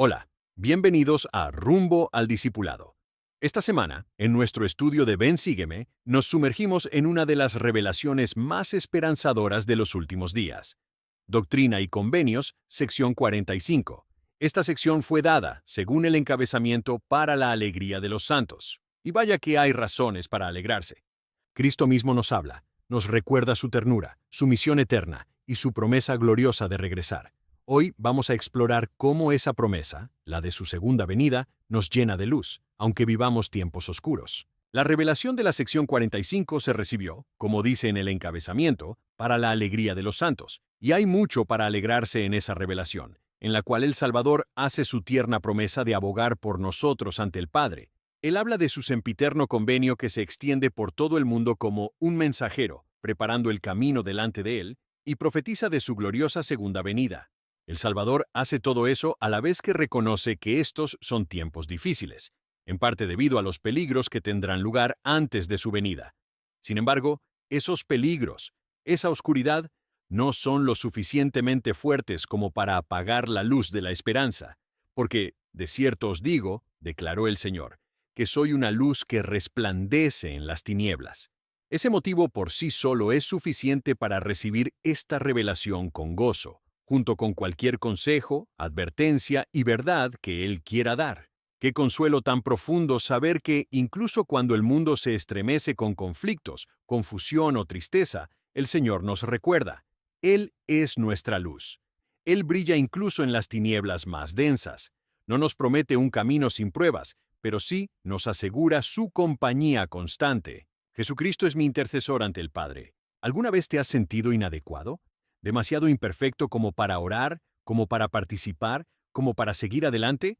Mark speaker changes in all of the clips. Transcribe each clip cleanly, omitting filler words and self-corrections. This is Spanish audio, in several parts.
Speaker 1: Hola, bienvenidos a Rumbo al Discipulado. Esta semana, en nuestro estudio de Ven Sígueme, nos sumergimos en una de las revelaciones más esperanzadoras de los últimos días. Doctrina y Convenios, sección 45. Esta sección fue dada, según el encabezamiento, para la alegría de los santos. Y vaya que hay razones para alegrarse. Cristo mismo nos habla, nos recuerda su ternura, su misión eterna y su promesa gloriosa de regresar. Hoy vamos a explorar cómo esa promesa, la de su segunda venida, nos llena de luz, aunque vivamos tiempos oscuros. La revelación de la sección 45 se recibió, como dice en el encabezamiento, para la alegría de los santos, y hay mucho para alegrarse en esa revelación, en la cual el Salvador hace su tierna promesa de abogar por nosotros ante el Padre. Él habla de su sempiterno convenio que se extiende por todo el mundo como un mensajero, preparando el camino delante de él, y profetiza de su gloriosa segunda venida. El Salvador hace todo eso a la vez que reconoce que estos son tiempos difíciles, en parte debido a los peligros que tendrán lugar antes de su venida. Sin embargo, esos peligros, esa oscuridad, no son lo suficientemente fuertes como para apagar la luz de la esperanza, porque, de cierto os digo, declaró el Señor, que soy una luz que resplandece en las tinieblas. Ese motivo por sí solo es suficiente para recibir esta revelación con gozo, junto con cualquier consejo, advertencia y verdad que Él quiera dar. Qué consuelo tan profundo saber que, incluso cuando el mundo se estremece con conflictos, confusión o tristeza, el Señor nos recuerda. Él es nuestra luz. Él brilla incluso en las tinieblas más densas. No nos promete un camino sin pruebas, pero sí nos asegura su compañía constante. Jesucristo es mi intercesor ante el Padre. ¿Alguna vez te has sentido inadecuado? ¿Demasiado imperfecto como para orar, como para participar, como para seguir adelante?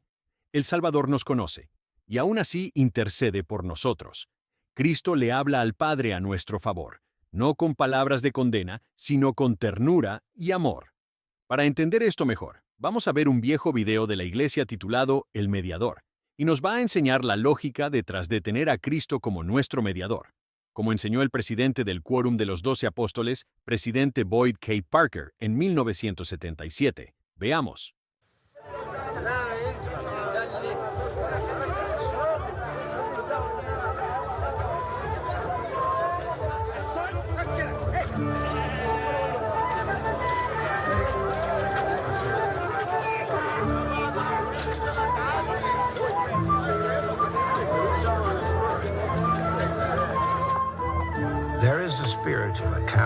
Speaker 1: El Salvador nos conoce, y aún así intercede por nosotros. Cristo le habla al Padre a nuestro favor, no con palabras de condena, sino con ternura y amor. Para entender esto mejor, vamos a ver un viejo video de la Iglesia titulado El Mediador, y nos va a enseñar la lógica detrás de tener a Cristo como nuestro mediador. Como enseñó el presidente del Quórum de los 12 Apóstoles, presidente Boyd K. Parker, en 1977. Veamos.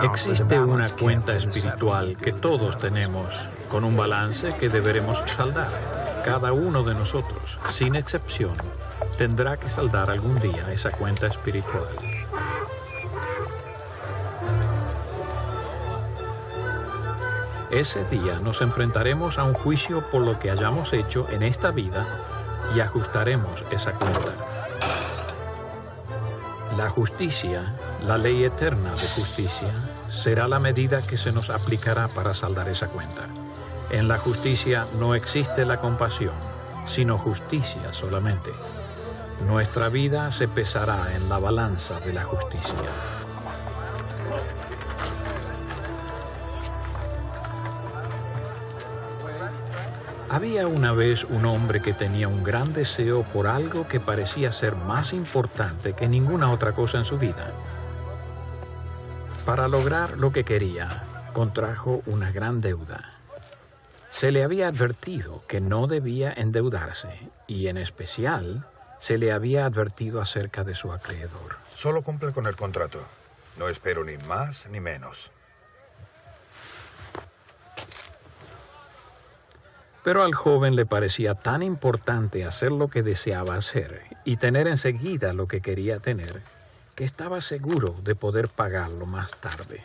Speaker 2: Existe una cuenta espiritual que todos tenemos, con un balance que deberemos saldar. Cada uno de nosotros, sin excepción, tendrá que saldar algún día esa cuenta espiritual. Ese día nos enfrentaremos a un juicio por lo que hayamos hecho en esta vida y ajustaremos esa cuenta. La justicia, la ley eterna de justicia, será la medida que se nos aplicará para saldar esa cuenta. En la justicia no existe la compasión, sino justicia solamente. Nuestra vida se pesará en la balanza de la justicia. Había una vez un hombre que tenía un gran deseo por algo que parecía ser más importante que ninguna otra cosa en su vida. Para lograr lo que quería, contrajo una gran deuda. Se le había advertido que no debía endeudarse y, en especial, se le había advertido acerca de su acreedor.
Speaker 3: Solo cumple con el contrato. No espero ni más ni menos.
Speaker 2: Pero al joven le parecía tan importante hacer lo que deseaba hacer y tener enseguida lo que quería tener, que estaba seguro de poder pagarlo más tarde.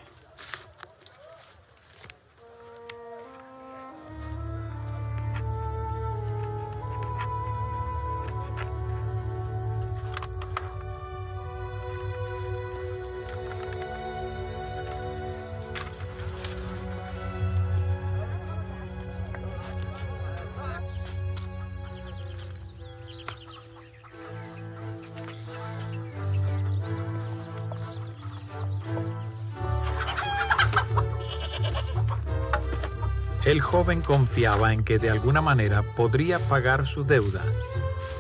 Speaker 2: El joven confiaba en que de alguna manera podría pagar su deuda,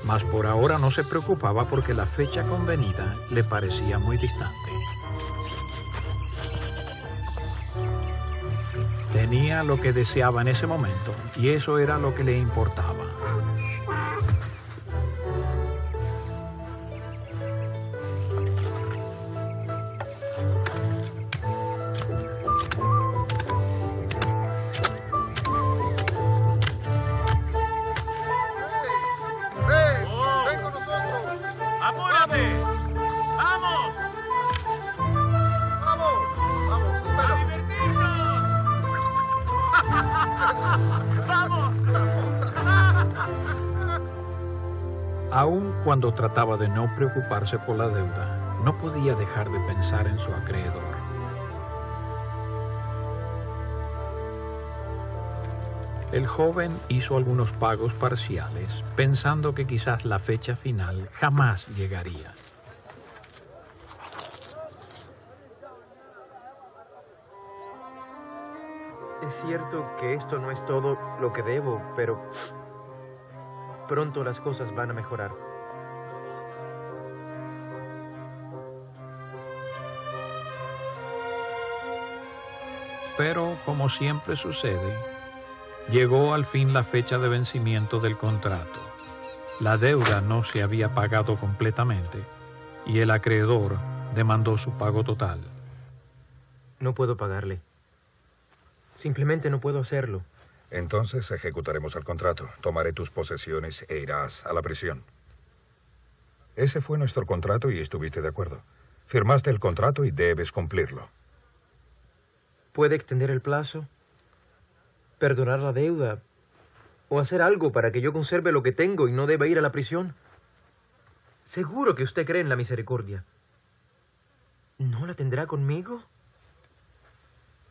Speaker 2: mas por ahora no se preocupaba porque la fecha convenida le parecía muy distante. Tenía lo que deseaba en ese momento y eso era lo que le importaba. Aun cuando trataba de no preocuparse por la deuda, no podía dejar de pensar en su acreedor. El joven hizo algunos pagos parciales, pensando que quizás la fecha final jamás llegaría.
Speaker 4: Es cierto que esto no es todo lo que debo, pero pronto las cosas van a mejorar.
Speaker 2: Pero, como siempre sucede, llegó al fin la fecha de vencimiento del contrato. La deuda no se había pagado completamente y el acreedor demandó su pago total.
Speaker 4: No puedo pagarle. Simplemente no puedo hacerlo.
Speaker 3: Entonces ejecutaremos el contrato. Tomaré tus posesiones e irás a la prisión. Ese fue nuestro contrato y estuviste de acuerdo. Firmaste el contrato y debes cumplirlo.
Speaker 4: ¿Puede extender el plazo? ¿Perdonar la deuda? ¿O hacer algo para que yo conserve lo que tengo y no deba ir a la prisión? Seguro que usted cree en la misericordia. ¿No la tendrá conmigo?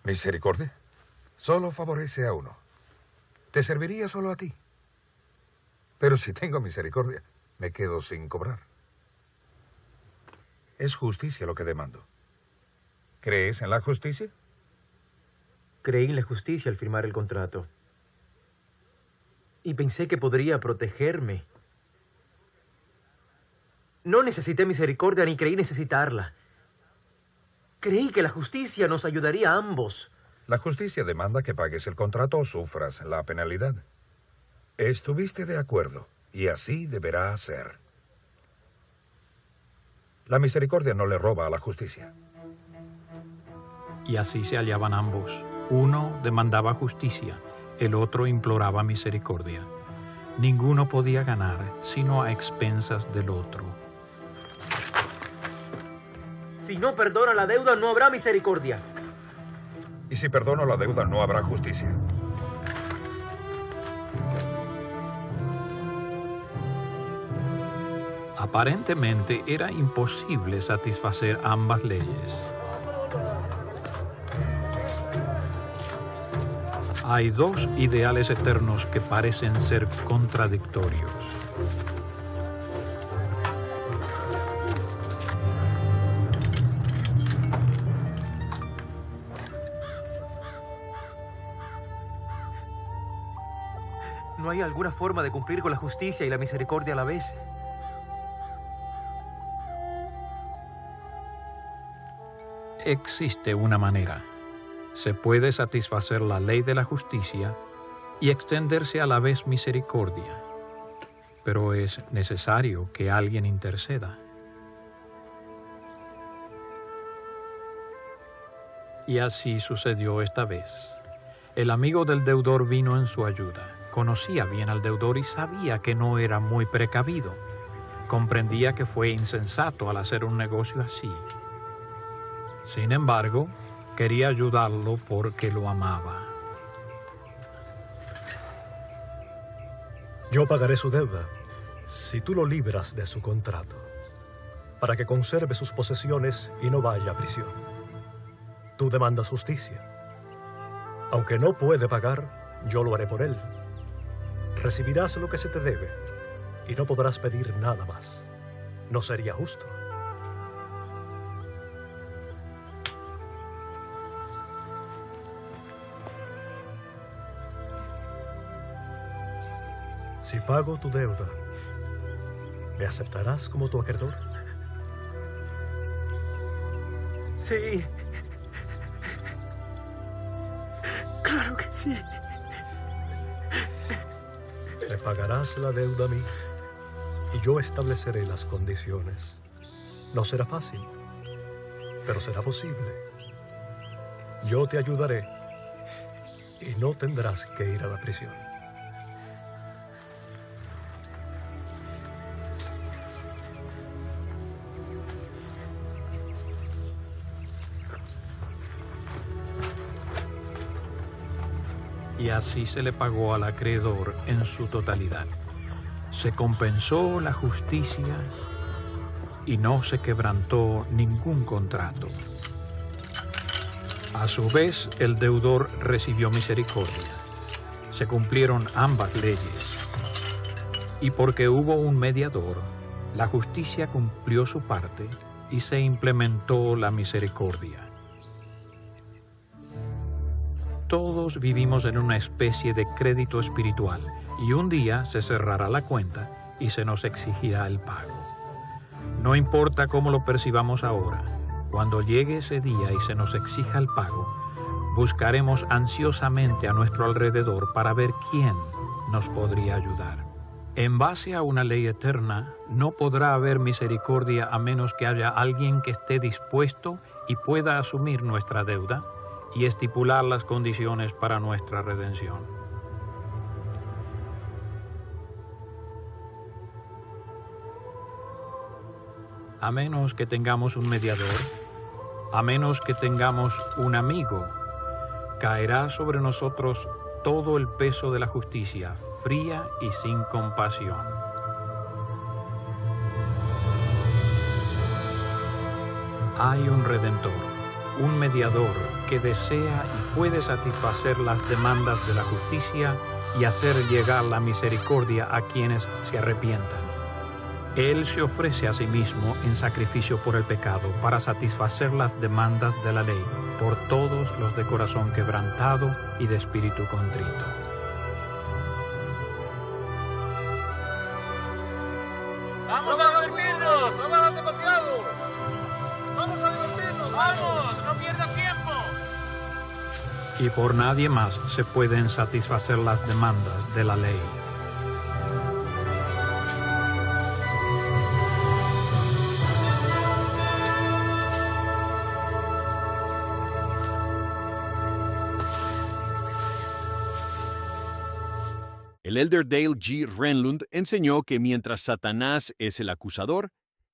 Speaker 3: ¿Misericordia? Solo favorece a uno. Te serviría solo a ti. Pero si tengo misericordia, me quedo sin cobrar. Es justicia lo que demando. ¿Crees en la justicia?
Speaker 4: Creí en la justicia al firmar el contrato. Y pensé que podría protegerme. No necesité misericordia ni creí necesitarla. Creí que la justicia nos ayudaría a ambos.
Speaker 3: La justicia demanda que pagues el contrato o sufras la penalidad. Estuviste de acuerdo, y así deberá ser. La misericordia no le roba a la justicia.
Speaker 2: Y así se hallaban ambos. Uno demandaba justicia, el otro imploraba misericordia. Ninguno podía ganar, sino a expensas del otro.
Speaker 4: Si no perdona la deuda, no habrá misericordia.
Speaker 3: Y si perdono la deuda, no habrá justicia.
Speaker 2: Aparentemente era imposible satisfacer ambas leyes. Hay dos ideales eternos que parecen ser contradictorios.
Speaker 4: ¿No hay alguna forma de cumplir con la justicia y la misericordia a la vez?
Speaker 2: Existe una manera. Se puede satisfacer la ley de la justicia y extenderse a la vez misericordia, pero es necesario que alguien interceda. Y así sucedió esta vez. El amigo del deudor vino en su ayuda. Conocía bien al deudor y sabía que no era muy precavido. Comprendía que fue insensato al hacer un negocio así. Sin embargo, quería ayudarlo porque lo amaba.
Speaker 5: Yo pagaré su deuda si tú lo libras de su contrato, para que conserve sus posesiones y no vaya a prisión. Tú demandas justicia. Aunque no puede pagar, yo lo haré por él. Recibirás lo que se te debe y no podrás pedir nada más. No sería justo. Si pago tu deuda, ¿me aceptarás como tu acreedor?
Speaker 4: Sí. Claro que sí.
Speaker 5: Me pagarás la deuda a mí y yo estableceré las condiciones. No será fácil, pero será posible. Yo te ayudaré y no tendrás que ir a la prisión.
Speaker 2: Y así se le pagó al acreedor en su totalidad. Se compensó la justicia y no se quebrantó ningún contrato. A su vez, el deudor recibió misericordia. Se cumplieron ambas leyes. Y porque hubo un mediador, la justicia cumplió su parte y se implementó la misericordia. Todos vivimos en una especie de crédito espiritual y un día se cerrará la cuenta y se nos exigirá el pago. No importa cómo lo percibamos ahora, cuando llegue ese día y se nos exija el pago, buscaremos ansiosamente a nuestro alrededor para ver quién nos podría ayudar. En base a una ley eterna, no podrá haber misericordia a menos que haya alguien que esté dispuesto y pueda asumir nuestra deuda y estipular las condiciones para nuestra redención. A menos que tengamos un mediador, a menos que tengamos un amigo, caerá sobre nosotros todo el peso de la justicia, fría y sin compasión. Hay un redentor, un mediador que desea y puede satisfacer las demandas de la justicia y hacer llegar la misericordia a quienes se arrepientan. Él se ofrece a sí mismo en sacrificio por el pecado para satisfacer las demandas de la ley por todos los de corazón quebrantado y de espíritu contrito.
Speaker 6: ¡Vamos a divertirnos! ¡No bebas demasiado! ¡Vamos a divertirnos! ¡Vamos! ¡No pierdas tiempo!
Speaker 2: Y por nadie más se pueden satisfacer las demandas de la ley.
Speaker 1: El elder Dale G. Renlund enseñó que mientras Satanás es el acusador,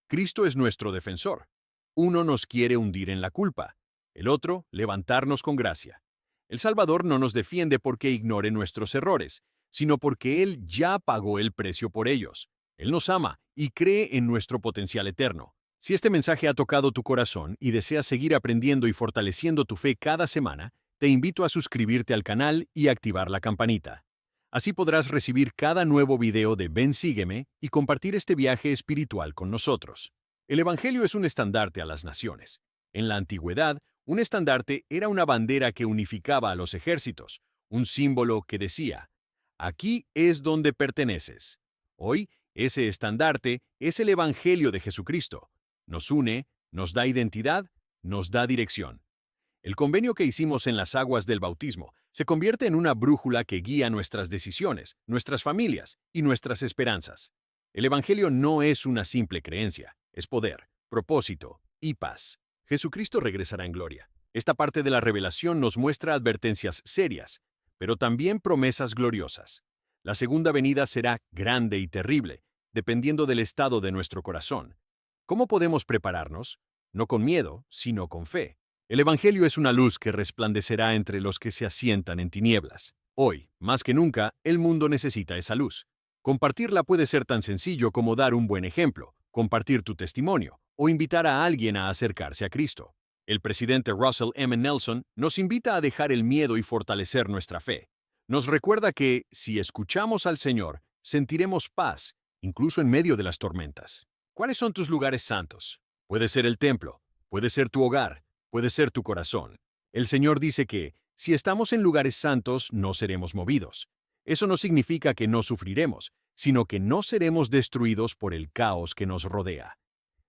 Speaker 1: Cristo es nuestro defensor. Uno nos quiere hundir en la culpa, el otro levantarnos con gracia. El Salvador no nos defiende porque ignore nuestros errores, sino porque Él ya pagó el precio por ellos. Él nos ama y cree en nuestro potencial eterno. Si este mensaje ha tocado tu corazón y deseas seguir aprendiendo y fortaleciendo tu fe cada semana, te invito a suscribirte al canal y activar la campanita. Así podrás recibir cada nuevo video de Ven Sígueme y compartir este viaje espiritual con nosotros. El Evangelio es un estandarte a las naciones. En la antigüedad, un estandarte era una bandera que unificaba a los ejércitos, un símbolo que decía, aquí es donde perteneces. Hoy, ese estandarte es el Evangelio de Jesucristo. Nos une, nos da identidad, nos da dirección. El convenio que hicimos en las aguas del bautismo se convierte en una brújula que guía nuestras decisiones, nuestras familias y nuestras esperanzas. El Evangelio no es una simple creencia, es poder, propósito y paz. Jesucristo regresará en gloria. Esta parte de la revelación nos muestra advertencias serias, pero también promesas gloriosas. La segunda venida será grande y terrible, dependiendo del estado de nuestro corazón. ¿Cómo podemos prepararnos? No con miedo, sino con fe. El Evangelio es una luz que resplandecerá entre los que se asientan en tinieblas. Hoy, más que nunca, el mundo necesita esa luz. Compartirla puede ser tan sencillo como dar un buen ejemplo, compartir tu testimonio o invitar a alguien a acercarse a Cristo. El presidente Russell M. Nelson nos invita a dejar el miedo y fortalecer nuestra fe. Nos recuerda que, si escuchamos al Señor, sentiremos paz, incluso en medio de las tormentas. ¿Cuáles son tus lugares santos? Puede ser el templo, puede ser tu hogar, puede ser tu corazón. El Señor dice que, si estamos en lugares santos, no seremos movidos. Eso no significa que no sufriremos, sino que no seremos destruidos por el caos que nos rodea.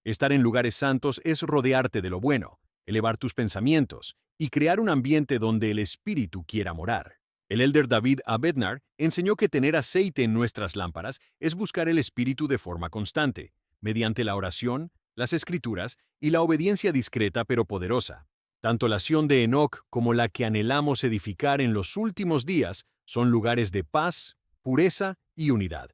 Speaker 1: Estar en lugares santos es rodearte de lo bueno, elevar tus pensamientos y crear un ambiente donde el Espíritu quiera morar. El elder David A. Bednar enseñó que tener aceite en nuestras lámparas es buscar el Espíritu de forma constante, mediante la oración, las Escrituras y la obediencia discreta pero poderosa. Tanto la Sión de Enoc como la que anhelamos edificar en los últimos días son lugares de paz, pureza y unidad.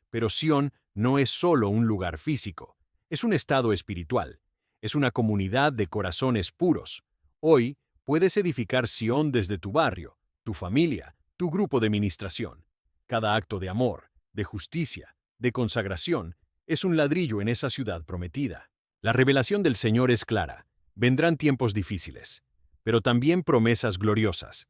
Speaker 1: Pero Sión no es solo un lugar físico, es un estado espiritual, es una comunidad de corazones puros. Hoy puedes edificar Sión desde tu barrio, tu familia, tu grupo de ministración. Cada acto de amor, de justicia, de consagración, es un ladrillo en esa ciudad prometida. La revelación del Señor es clara. Vendrán tiempos difíciles, pero también promesas gloriosas.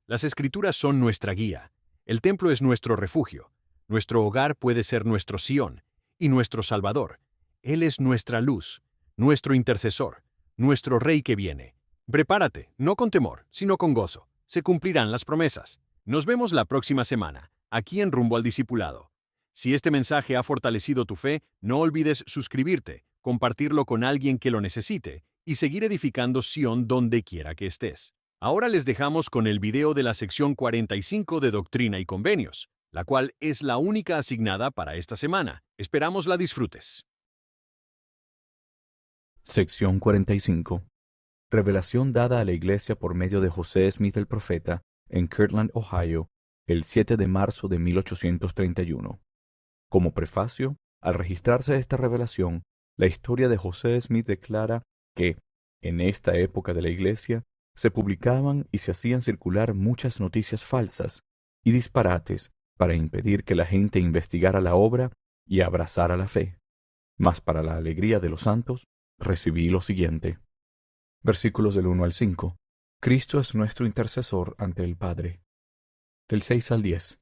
Speaker 1: Las Escrituras son nuestra guía. El templo es nuestro refugio. Nuestro hogar puede ser nuestro Sión y nuestro Salvador. Él es nuestra luz, nuestro intercesor, nuestro Rey que viene. Prepárate, no con temor, sino con gozo. Se cumplirán las promesas. Nos vemos la próxima semana, aquí en Rumbo al Discipulado. Si este mensaje ha fortalecido tu fe, no olvides suscribirte, compartirlo con alguien que lo necesite y seguir edificando Sión donde quiera que estés. Ahora les dejamos con el video de la sección 45 de Doctrina y Convenios, la cual es la única asignada para esta semana. Esperamos la disfrutes.
Speaker 7: Sección 45. Revelación dada a la Iglesia por medio de José Smith el profeta en Kirtland, Ohio, el 7 de marzo de 1831. Como prefacio, al registrarse esta revelación, la historia de José Smith declara que, en esta época de la Iglesia, se publicaban y se hacían circular muchas noticias falsas y disparates para impedir que la gente investigara la obra y abrazara la fe. Mas para la alegría de los santos, recibí lo siguiente. Versículos del 1 al 5. Cristo es nuestro intercesor ante el Padre. Del 6 al 10.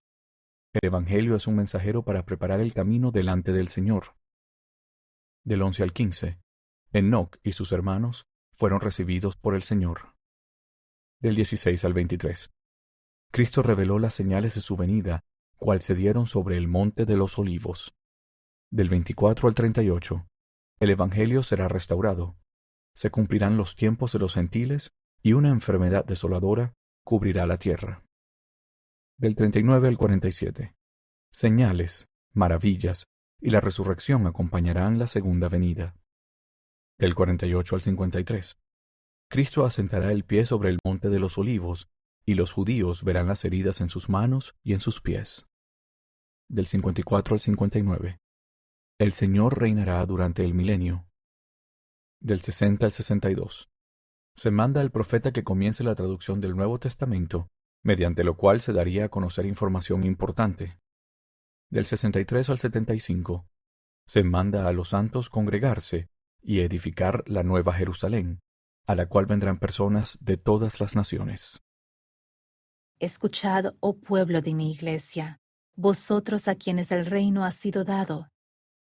Speaker 7: El Evangelio es un mensajero para preparar el camino delante del Señor. Del 11 al 15. Enoc y sus hermanos fueron recibidos por el Señor. Del 16 al 23. Cristo reveló las señales de su venida, cual se dieron sobre el monte de los olivos. Del 24 al 38. El Evangelio será restaurado. Se cumplirán los tiempos de los gentiles y una enfermedad desoladora cubrirá la tierra. Del 39 al 47. Señales, maravillas y la resurrección acompañarán la segunda venida. Del 48 al 53. Cristo asentará el pie sobre el monte de los olivos, y los judíos verán las heridas en sus manos y en sus pies. Del 54 al 59. El Señor reinará durante el milenio. Del 60 al 62. Se manda al profeta que comience la traducción del Nuevo Testamento, mediante lo cual se daría a conocer información importante. Del 63 al 75. Se manda a los santos congregarse y edificar la Nueva Jerusalén, a la cual vendrán personas de todas las naciones.
Speaker 8: Escuchad, oh pueblo de mi iglesia, vosotros a quienes el reino ha sido dado.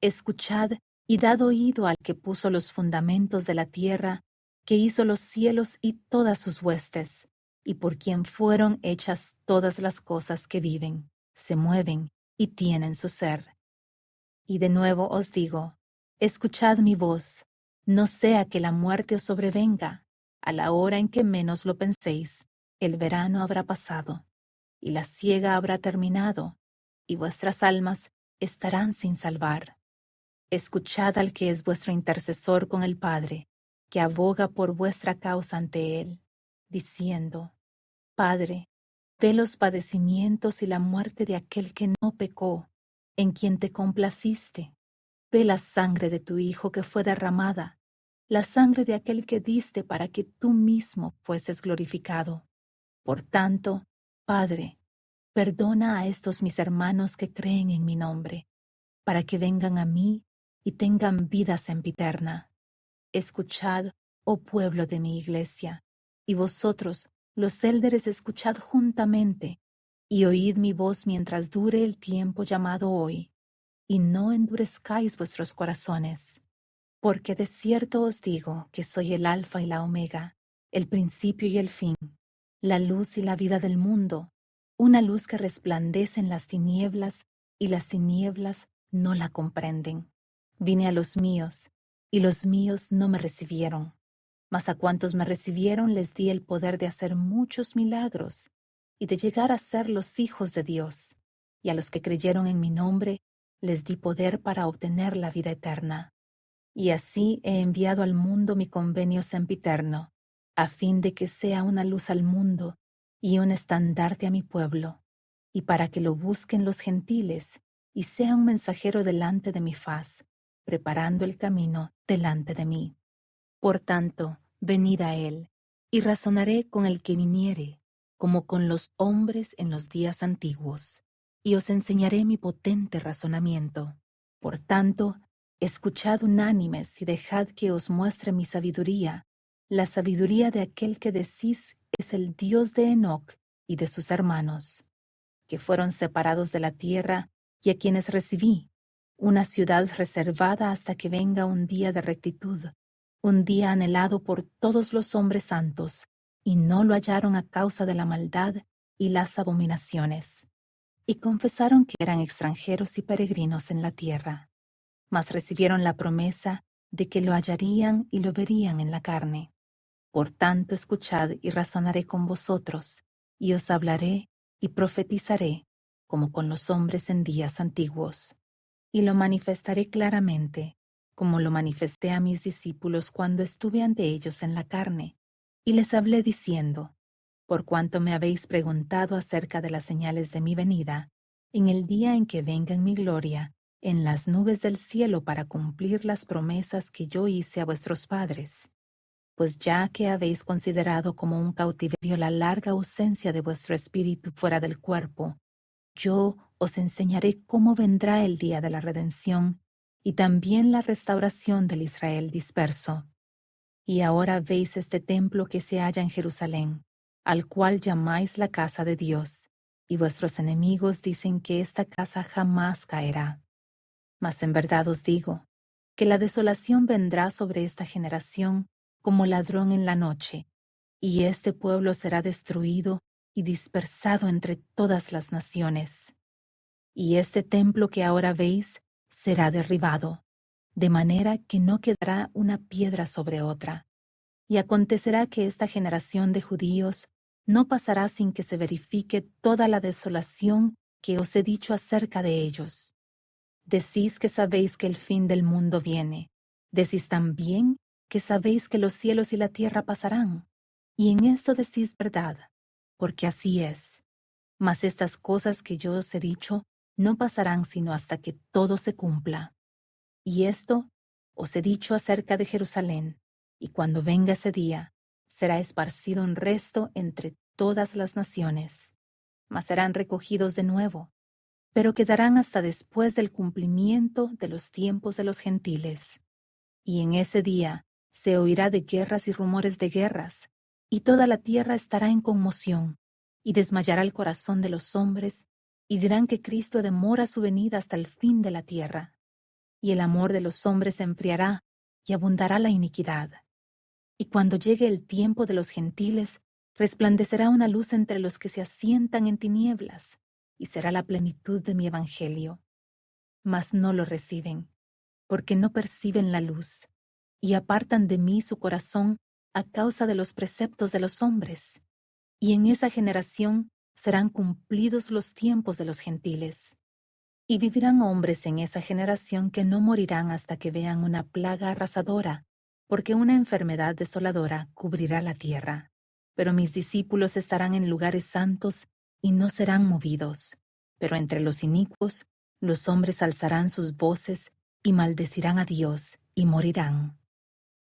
Speaker 8: Escuchad y dad oído al que puso los fundamentos de la tierra, que hizo los cielos y todas sus huestes, y por quien fueron hechas todas las cosas que viven, se mueven y tienen su ser. Y de nuevo os digo, escuchad mi voz, no sea que la muerte os sobrevenga, a la hora en que menos lo penséis, el verano habrá pasado, y la siega habrá terminado, y vuestras almas estarán sin salvar. Escuchad al que es vuestro intercesor con el Padre, que aboga por vuestra causa ante él, diciendo, Padre, ve los padecimientos y la muerte de aquel que no pecó, en quien te complaciste. Ve la sangre de tu Hijo que fue derramada, la sangre de aquel que diste para que tú mismo fueses glorificado. Por tanto, Padre, perdona a estos mis hermanos que creen en mi nombre, para que vengan a mí y tengan vida sempiterna. Escuchad, oh pueblo de mi iglesia, y vosotros, los élderes, escuchad juntamente, y oíd mi voz mientras dure el tiempo llamado hoy, y no endurezcáis vuestros corazones. Porque de cierto os digo que soy el Alfa y la Omega, el principio y el fin, la luz y la vida del mundo, una luz que resplandece en las tinieblas y las tinieblas no la comprenden. Vine a los míos, y los míos no me recibieron. Mas a cuantos me recibieron les di el poder de hacer muchos milagros, y de llegar a ser los hijos de Dios. Y a los que creyeron en mi nombre, les di poder para obtener la vida eterna. Y así he enviado al mundo mi convenio sempiterno, a fin de que sea una luz al mundo y un estandarte a mi pueblo, y para que lo busquen los gentiles, y sea un mensajero delante de mi faz, preparando el camino delante de mí. Por tanto, venid a él, y razonaré con el que viniere, como con los hombres en los días antiguos, y os enseñaré mi potente razonamiento. Por tanto, escuchad unánimes y dejad que os muestre mi sabiduría, la sabiduría de aquel que decís es el Dios de Enoc y de sus hermanos, que fueron separados de la tierra y a quienes recibí, una ciudad reservada hasta que venga un día de rectitud, un día anhelado por todos los hombres santos, y no lo hallaron a causa de la maldad y las abominaciones. Y confesaron que eran extranjeros y peregrinos en la tierra, mas recibieron la promesa de que lo hallarían y lo verían en la carne. Por tanto, escuchad y razonaré con vosotros, y os hablaré y profetizaré, como con los hombres en días antiguos. Y lo manifestaré claramente, como lo manifesté a mis discípulos cuando estuve ante ellos en la carne, y les hablé diciendo: por cuanto me habéis preguntado acerca de las señales de mi venida, en el día en que venga en mi gloria, en las nubes del cielo para cumplir las promesas que yo hice a vuestros padres. Pues ya que habéis considerado como un cautiverio la larga ausencia de vuestro espíritu fuera del cuerpo, yo os enseñaré cómo vendrá el día de la redención y también la restauración del Israel disperso. Y ahora veis este templo que se halla en Jerusalén, al cual llamáis la casa de Dios, y vuestros enemigos dicen que esta casa jamás caerá. Mas en verdad os digo, que la desolación vendrá sobre esta generación como ladrón en la noche, y este pueblo será destruido y dispersado entre todas las naciones. Y este templo que ahora veis será derribado, de manera que no quedará una piedra sobre otra. Y acontecerá que esta generación de judíos no pasará sin que se verifique toda la desolación que os he dicho acerca de ellos. Decís que sabéis que el fin del mundo viene. Decís también que sabéis que los cielos y la tierra pasarán. Y en esto decís verdad, porque así es. Mas estas cosas que yo os he dicho no pasarán sino hasta que todo se cumpla. Y esto os he dicho acerca de Jerusalén, y cuando venga ese día, será esparcido un resto entre todas las naciones, mas serán recogidos de nuevo, pero quedarán hasta después del cumplimiento de los tiempos de los gentiles. Y en ese día se oirá de guerras y rumores de guerras, y toda la tierra estará en conmoción, y desmayará el corazón de los hombres, y dirán que Cristo demora su venida hasta el fin de la tierra. Y el amor de los hombres se enfriará, y abundará la iniquidad. Y cuando llegue el tiempo de los gentiles, resplandecerá una luz entre los que se asientan en tinieblas, y será la plenitud de mi evangelio. Mas no lo reciben, porque no perciben la luz, y apartan de mí su corazón a causa de los preceptos de los hombres. Y en esa generación serán cumplidos los tiempos de los gentiles. Y vivirán hombres en esa generación que no morirán hasta que vean una plaga arrasadora, porque una enfermedad desoladora cubrirá la tierra. Pero mis discípulos estarán en lugares santos y no serán movidos. Pero entre los inicuos, los hombres alzarán sus voces y maldecirán a Dios y morirán.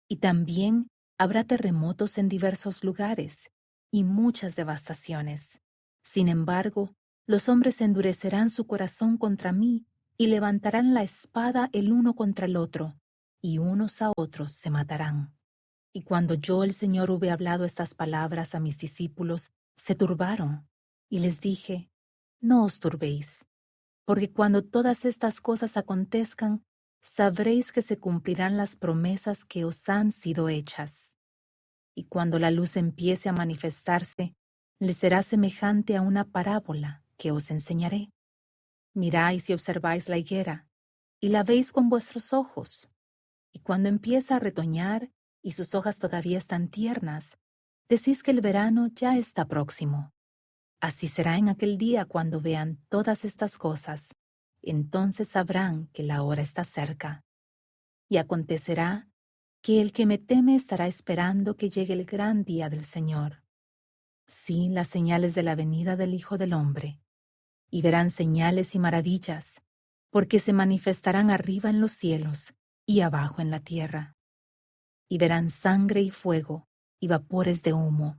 Speaker 8: Y también habrá terremotos en diversos lugares y muchas devastaciones. Sin embargo, los hombres endurecerán su corazón contra mí y levantarán la espada el uno contra el otro, y unos a otros se matarán. Y cuando yo, el Señor, hube hablado estas palabras a mis discípulos, se turbaron, y les dije: no os turbéis, porque cuando todas estas cosas acontezcan, sabréis que se cumplirán las promesas que os han sido hechas. Y cuando la luz empiece a manifestarse, le será semejante a una parábola que os enseñaré. Miráis y observáis la higuera, y la veis con vuestros ojos, y cuando empieza a retoñar y sus hojas todavía están tiernas, decís que el verano ya está próximo. Así será en aquel día cuando vean todas estas cosas, entonces sabrán que la hora está cerca. Y acontecerá que el que me teme estará esperando que llegue el gran día del Señor. Sí, las señales de la venida del Hijo del Hombre. Y verán señales y maravillas, porque se manifestarán arriba en los cielos y abajo en la tierra. Y verán sangre y fuego y vapores de humo.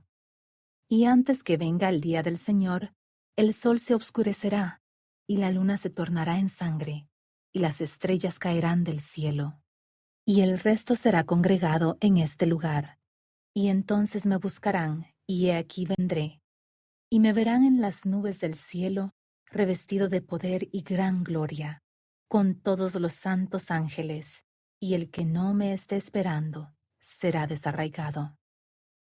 Speaker 8: Y antes que venga el día del Señor, el sol se obscurecerá, y la luna se tornará en sangre, y las estrellas caerán del cielo. Y el resto será congregado en este lugar. Y entonces me buscarán, y he aquí vendré. Y me verán en las nubes del cielo, revestido de poder y gran gloria, con todos los santos ángeles, y el que no me esté esperando será desarraigado.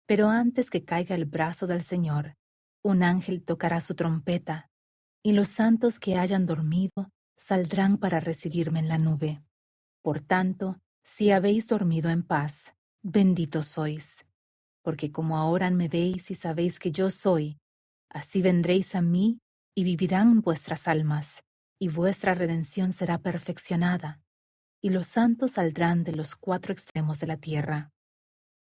Speaker 8: Pero antes que caiga el brazo del Señor, un ángel tocará su trompeta, y los santos que hayan dormido saldrán para recibirme en la nube. Por tanto, si habéis dormido en paz, benditos sois, porque como ahora me veis y sabéis que yo soy, así vendréis a mí y vivirán vuestras almas, y vuestra redención será perfeccionada, y los santos saldrán de los cuatro extremos de la tierra.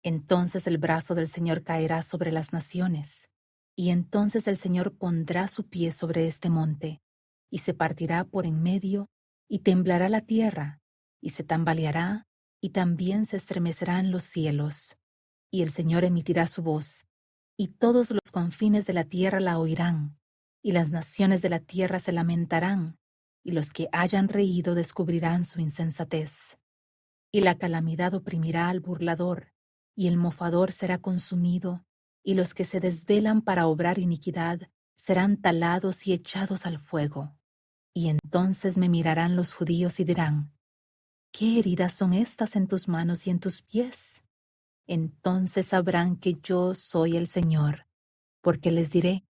Speaker 8: Entonces el brazo del Señor caerá sobre las naciones, y entonces el Señor pondrá su pie sobre este monte, y se partirá por en medio, y temblará la tierra, y se tambaleará, y también se estremecerán los cielos. Y el Señor emitirá su voz, y todos los confines de la tierra la oirán, y las naciones de la tierra se lamentarán, y los que hayan reído descubrirán su insensatez. Y la calamidad oprimirá al burlador, y el mofador será consumido, y los que se desvelan para obrar iniquidad serán talados y echados al fuego. Y entonces me mirarán los judíos y dirán, ¿qué heridas son estas en tus manos y en tus pies? Entonces sabrán que yo soy el Señor, porque les diré,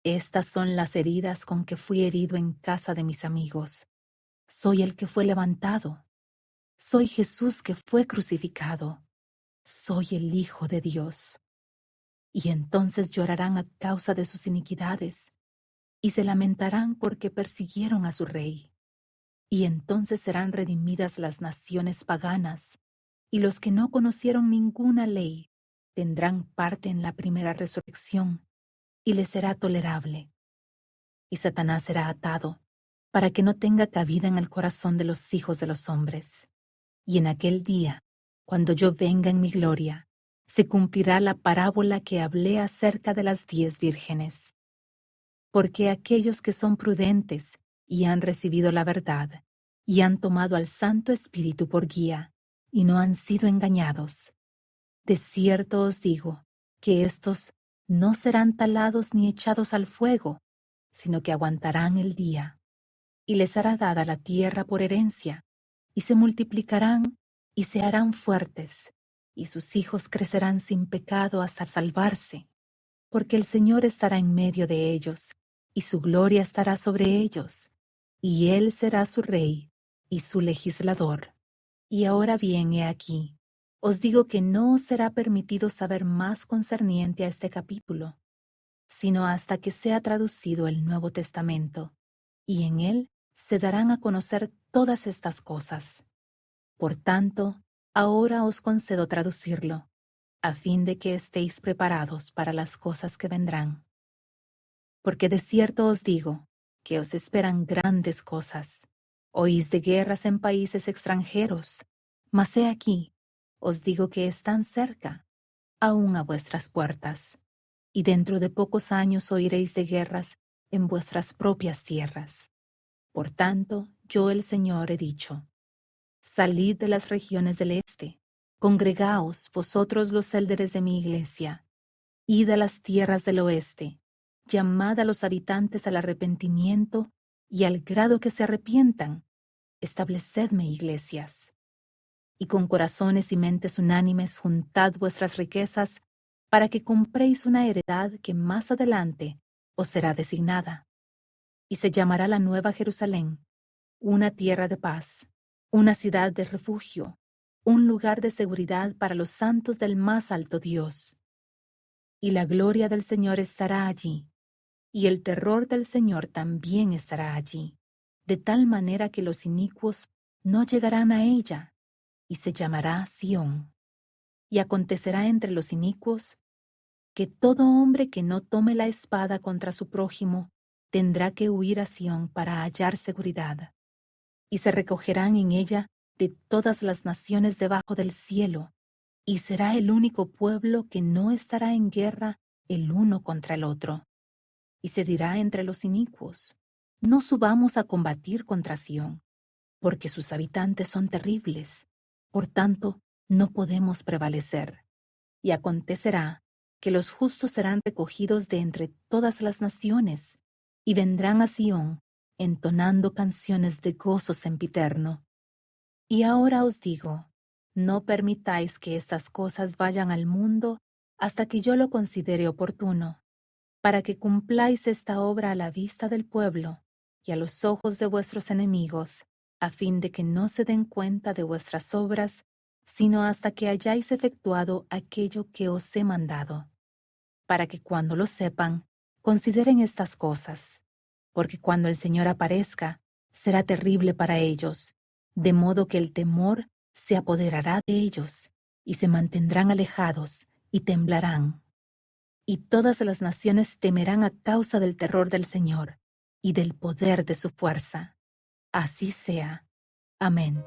Speaker 8: estas son las heridas con que fui herido en casa de mis amigos. Soy el que fue levantado. Soy Jesús que fue crucificado. Soy el Hijo de Dios. Y entonces llorarán a causa de sus iniquidades, y se lamentarán porque persiguieron a su Rey. Y entonces serán redimidas las naciones paganas, y los que no conocieron ninguna ley tendrán parte en la primera resurrección, y les será tolerable. Y Satanás será atado, para que no tenga cabida en el corazón de los hijos de los hombres. Y en aquel día, cuando yo venga en mi gloria, se cumplirá la parábola que hablé acerca de las 10 vírgenes. Porque aquellos que son prudentes y han recibido la verdad, y han tomado al Santo Espíritu por guía, y no han sido engañados. De cierto os digo que estos no serán talados ni echados al fuego, sino que aguantarán el día. Y les hará dada la tierra por herencia, y se multiplicarán y se harán fuertes, y sus hijos crecerán sin pecado hasta salvarse, porque el Señor estará en medio de ellos, y su gloria estará sobre ellos, y Él será su Rey y su legislador. Y ahora bien, he aquí, os digo que no os será permitido saber más concerniente a este capítulo, sino hasta que sea traducido el Nuevo Testamento, y en él se darán a conocer todas estas cosas. Por tanto, ahora os concedo traducirlo, a fin de que estéis preparados para las cosas que vendrán. Porque de cierto os digo que os esperan grandes cosas. Oís de guerras en países extranjeros, mas he aquí, os digo que están cerca, aún a vuestras puertas, y dentro de pocos años oiréis de guerras en vuestras propias tierras. Por tanto, yo el Señor he dicho, salid de las regiones del este, congregaos vosotros los élderes de mi iglesia, id a las tierras del oeste, llamad a los habitantes al arrepentimiento, y al grado que se arrepientan, establecedme iglesias. Y con corazones y mentes unánimes juntad vuestras riquezas, para que compréis una heredad que más adelante os será designada. y se llamará la Nueva Jerusalén, una tierra de paz, una ciudad de refugio, un lugar de seguridad para los santos del más alto Dios. Y la gloria del Señor estará allí, y el terror del Señor también estará allí, de tal manera que los inicuos no llegarán a ella, y se llamará Sión. Y acontecerá entre los inicuos que todo hombre que no tome la espada contra su prójimo tendrá que huir a Sión para hallar seguridad. Y se recogerán en ella de todas las naciones debajo del cielo, y será el único pueblo que no estará en guerra el uno contra el otro. Y se dirá entre los inicuos, no subamos a combatir contra Sión, porque sus habitantes son terribles, por tanto no podemos prevalecer. Y acontecerá que los justos serán recogidos de entre todas las naciones, y vendrán a Sión entonando canciones de gozo sempiterno. Y ahora os digo, no permitáis que estas cosas vayan al mundo hasta que yo lo considere oportuno, para que cumpláis esta obra a la vista del pueblo y a los ojos de vuestros enemigos, a fin de que no se den cuenta de vuestras obras, sino hasta que hayáis efectuado aquello que os he mandado, para que cuando lo sepan, consideren estas cosas, porque cuando el Señor aparezca, será terrible para ellos, de modo que el temor se apoderará de ellos, y se mantendrán alejados, y temblarán. Y todas las naciones temerán a causa del terror del Señor, y del poder de su fuerza. Así sea. Amén.